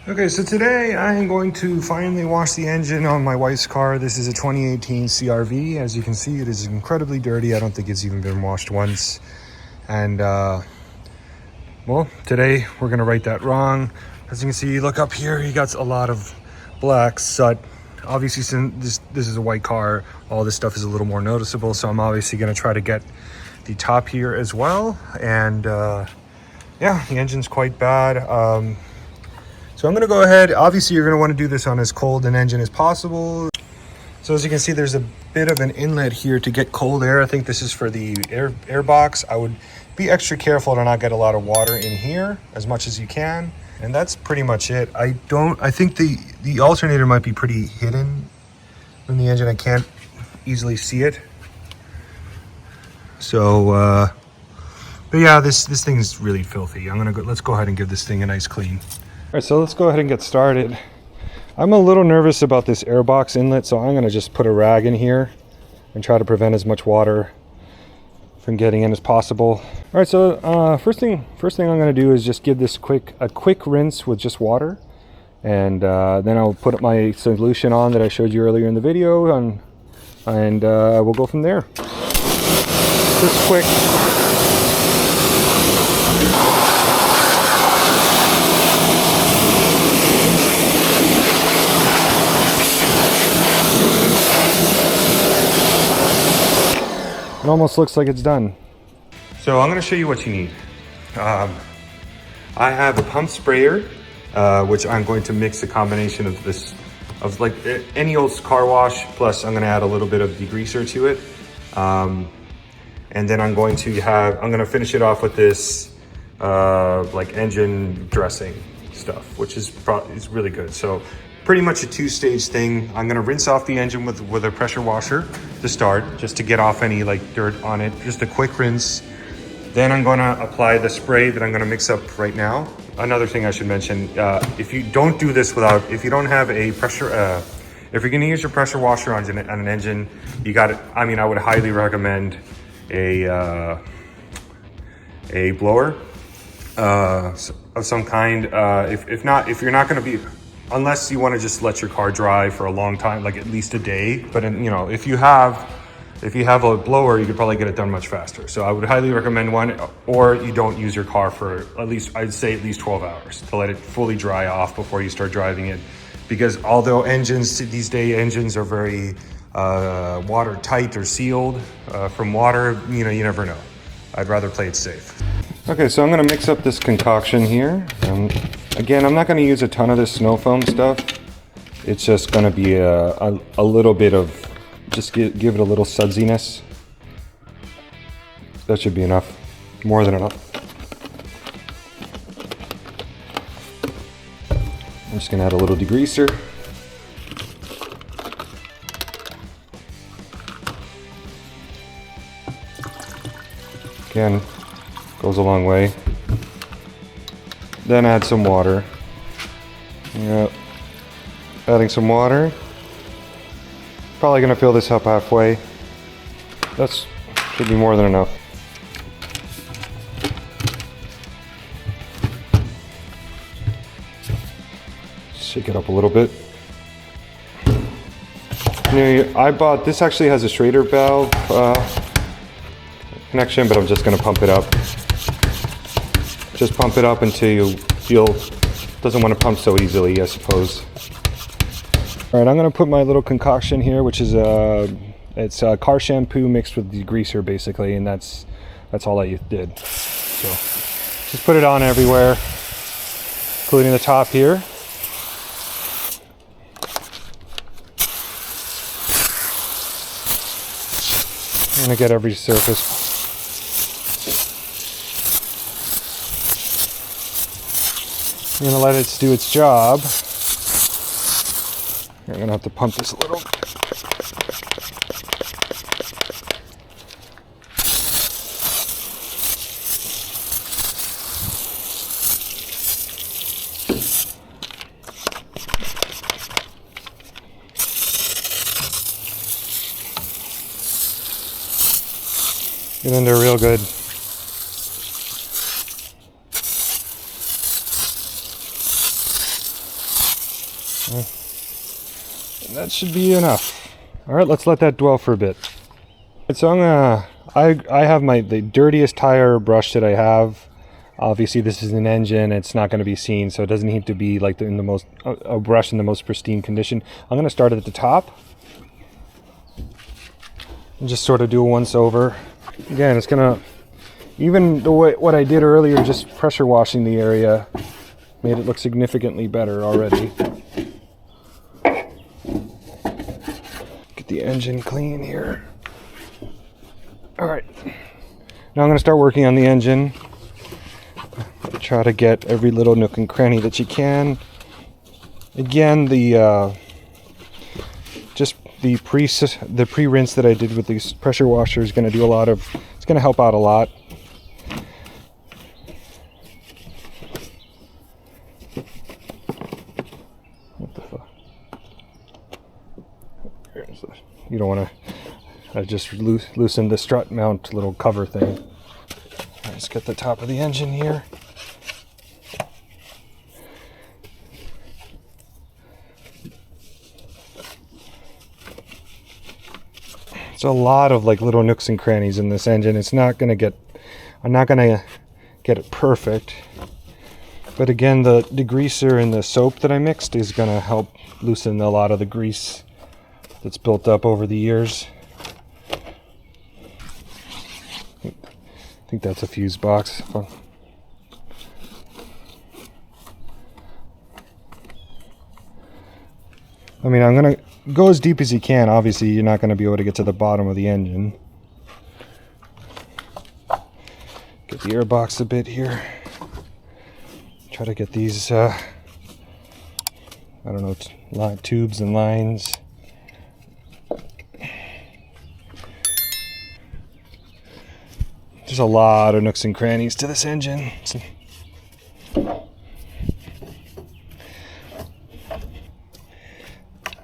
Okay, so today I am going to finally wash the engine on my wife's car. This is a 2018 CRV. As you can see, it is incredibly dirty. I don't think it's even been washed once. And, well, today we're gonna right that wrong. As you can see, look up here, he got a lot of black soot. Obviously, since this is a white car, all this stuff is a little more noticeable. So I'm obviously gonna try to get the top here as well. And yeah, the engine's quite bad. So I'm gonna go ahead, obviously you're gonna wanna do this on as cold an engine as possible. So as you can see, there's a bit of an inlet here to get cold air. I think this is for the air box. I would be extra careful to not get a lot of water in here as much as you can. And that's pretty much it. I think the alternator might be pretty hidden in the engine. I can't easily see it. So, but yeah, this thing is really filthy. Let's go ahead and give this thing a nice clean. All right, so let's go ahead and get started. I'm a little nervous about this airbox inlet, so I'm gonna just put a rag in here and try to prevent as much water from getting in as possible. All right, so first thing I'm gonna do is just give this a quick rinse with just water, and then I'll put my solution on that I showed you earlier in the video, and we'll go from there. Just quick. It almost looks like it's done. So I'm going to show you what you need. I have a pump sprayer, which I'm going to mix a combination of this, of like any old car wash, plus I'm going to add a little bit of degreaser to it. And then I'm going to finish it off with this like engine dressing stuff, which is really good. So pretty much a two-stage thing. I'm gonna rinse off the engine with a pressure washer to start, just to get off any like dirt on it, just a quick rinse. Then I'm gonna apply the spray that I'm gonna mix up right now. Another thing I should mention, if you don't do this if you don't have a pressure, if you're gonna use your pressure washer on an engine, I would highly recommend a blower of some kind. If you're not gonna be, unless you want to just let your car dry for a long time, like at least a day. But if you have a blower, you could probably get it done much faster. So I would highly recommend one, or you don't use your car for I'd say at least 12 hours to let it fully dry off before you start driving it. Because although these engines are very watertight or sealed from water, you never know. I'd rather play it safe. Okay, so I'm gonna mix up this concoction here. Again, I'm not going to use a ton of this snow foam stuff. It's just going to be a little bit of, just give it a little sudsiness. That should be enough, more than enough. I'm just going to add a little degreaser. Again, goes a long way. Then add some water. Yep. Adding some water. Probably gonna fill this up halfway. That should be more than enough. Shake it up a little bit. I bought, this actually has a Schrader valve connection, but I'm just gonna pump it up. Just pump it up until you feel doesn't want to pump so easily, I suppose. All right, I'm gonna put my little concoction here, which is it's car shampoo mixed with degreaser basically, and that's all I did. So just put it on everywhere, including the top here. I'm gonna get every surface. I'm gonna let it do its job. I'm gonna have to pump this a little. Get in there real good. That should be enough. All right, let's let that dwell for a bit. So I have the dirtiest tire brush that I have. Obviously this is an engine, it's not going to be seen, so it doesn't need to be like a brush in the most pristine condition. I'm going to start at the top and just sort of do a once over. Again, it's going to, even the way what I did earlier, just pressure washing the area, made it look significantly better already. Get the engine clean here. All right, now I'm going to start working on the engine. Try to get every little nook and cranny that you can. Again, the pre-rinse that I did with these pressure washers is going to do a lot of, it's going to help out a lot. What the fuck? You don't want to, I just loosened the strut mount little cover thing. Let's get the top of the engine here. It's a lot of like little nooks and crannies in this engine. It's not gonna get, I'm not gonna get it perfect. But again, the degreaser and the soap that I mixed is gonna help loosen a lot of the grease that's built up over the years. I think that's a fuse box. I mean, I'm gonna go as deep as you can. Obviously, you're not gonna be able to get to the bottom of the engine. Get the air box a bit here. Try to get these, I don't know, tubes and lines. There's a lot of nooks and crannies to this engine.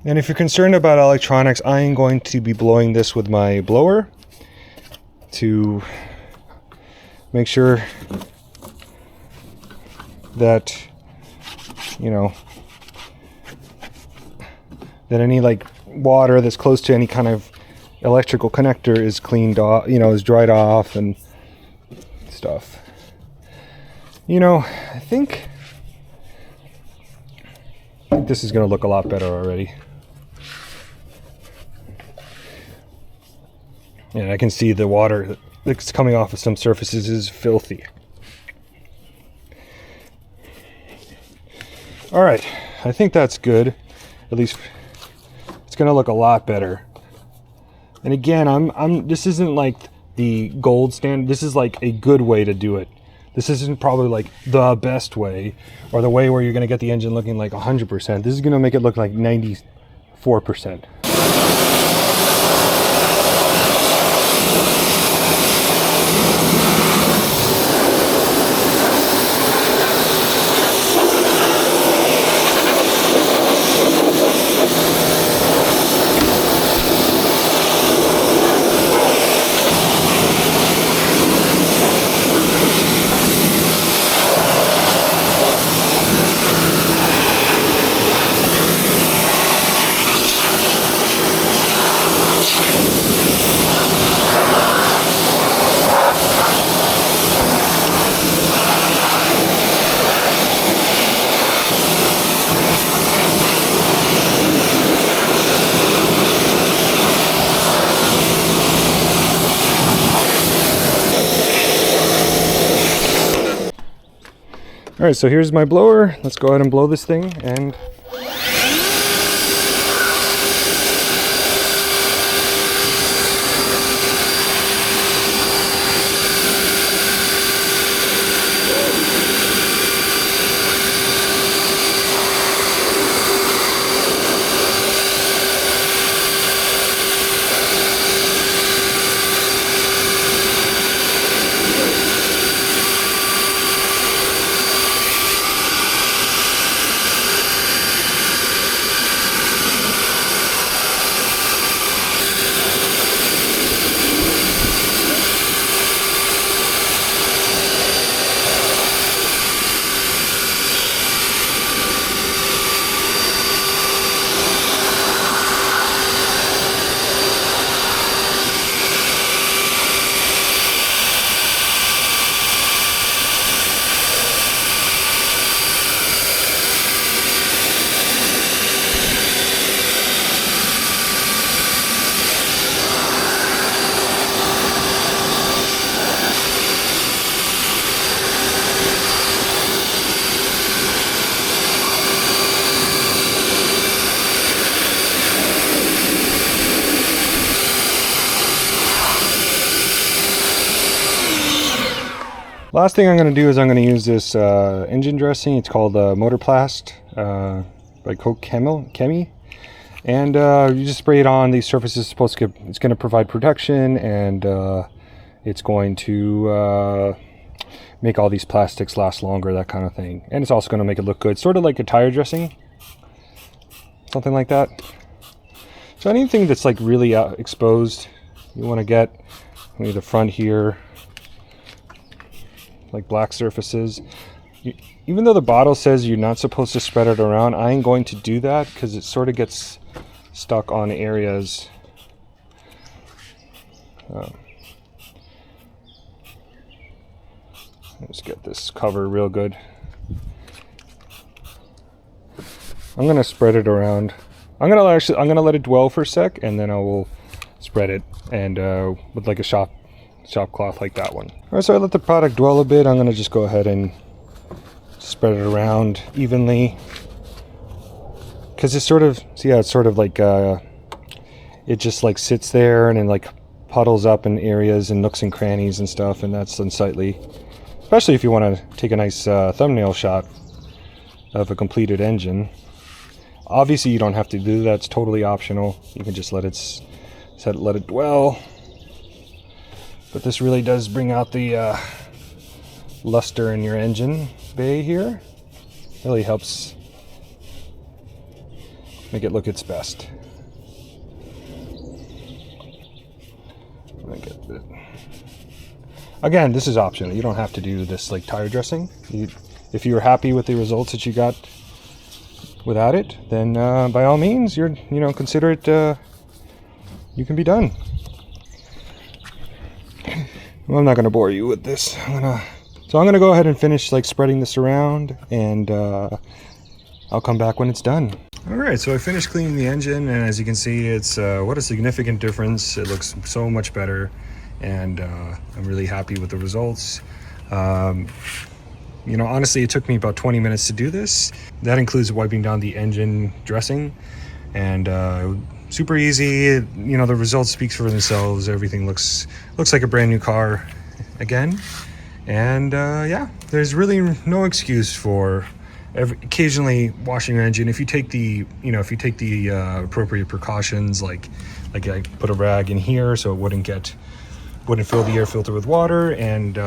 And if you're concerned about electronics, I am going to be blowing this with my blower to make sure that, you know, that any like water that's close to any kind of electrical connector is cleaned off, you know, is dried off and stuff. You know, I think this is going to look a lot better already. And I can see the water that's coming off of some surfaces is filthy. All right, I think that's good. At least it's going to look a lot better. And again, this isn't like the gold standard. This is like a good way to do it. This isn't probably like the best way or the way where you're going to get the engine looking like 100%. This is going to make it look like 94%. All right, so here's my blower. Let's go ahead and blow this thing and Last thing I'm going to do is I'm going to use this engine dressing. It's called Motorplast by Chemi. And you just spray it on. These surfaces supposed to it's going to provide protection, and it's going to make all these plastics last longer, that kind of thing. And it's also going to make it look good, sort of like a tire dressing, something like that. So anything that's like really exposed, you want to get maybe the front here, like black surfaces. Even though the bottle says you're not supposed to spread it around, I ain't going to do that because it sort of gets stuck on areas. Let's get this cover real good. I'm gonna spread it around. I'm gonna let it dwell for a sec, and then I will spread it, and with like a shop cloth like that one. All right, so I let the product dwell a bit. I'm gonna just go ahead and spread it around evenly, because it's sort of, it's sort of like it just like sits there and then like puddles up in areas and nooks and crannies and stuff, and that's unsightly, especially if you want to take a nice thumbnail shot of a completed engine. Obviously you don't have to do that, it's totally optional. You can just let it dwell, but this really does bring out the luster in your engine bay here. Really helps make it look its best. Again, this is optional. You don't have to do this like tire dressing. If you're happy with the results that you got without it, then by all means, consider it. You can be done. Well, I'm not going to bore you with this. I'm going to go ahead and finish like spreading this around, and I'll come back when it's done. All right, so I finished cleaning the engine, and as you can see, it's what a significant difference. It looks so much better, and I'm really happy with the results. Honestly, it took me about 20 minutes to do this. That includes wiping down the engine dressing, and super easy. The results speak for themselves. Everything looks like a brand new car again. And yeah, there's really no excuse for occasionally washing your engine if you take the appropriate precautions, like I put a rag in here so it wouldn't fill the air filter with water, and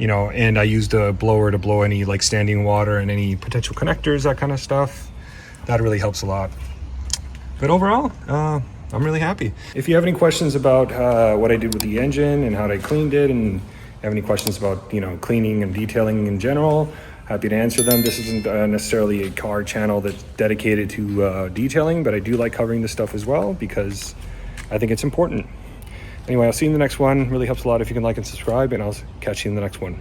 and I used a blower to blow any like standing water and any potential connectors, that kind of stuff. That really helps a lot. But overall, I'm really happy. If you have any questions about what I did with the engine and how I cleaned it, and have any questions about cleaning and detailing in general, happy to answer them. This isn't necessarily a car channel that's dedicated to detailing, but I do like covering this stuff as well because I think it's important. Anyway, I'll see you in the next one. Really helps a lot if you can like and subscribe, and I'll catch you in the next one.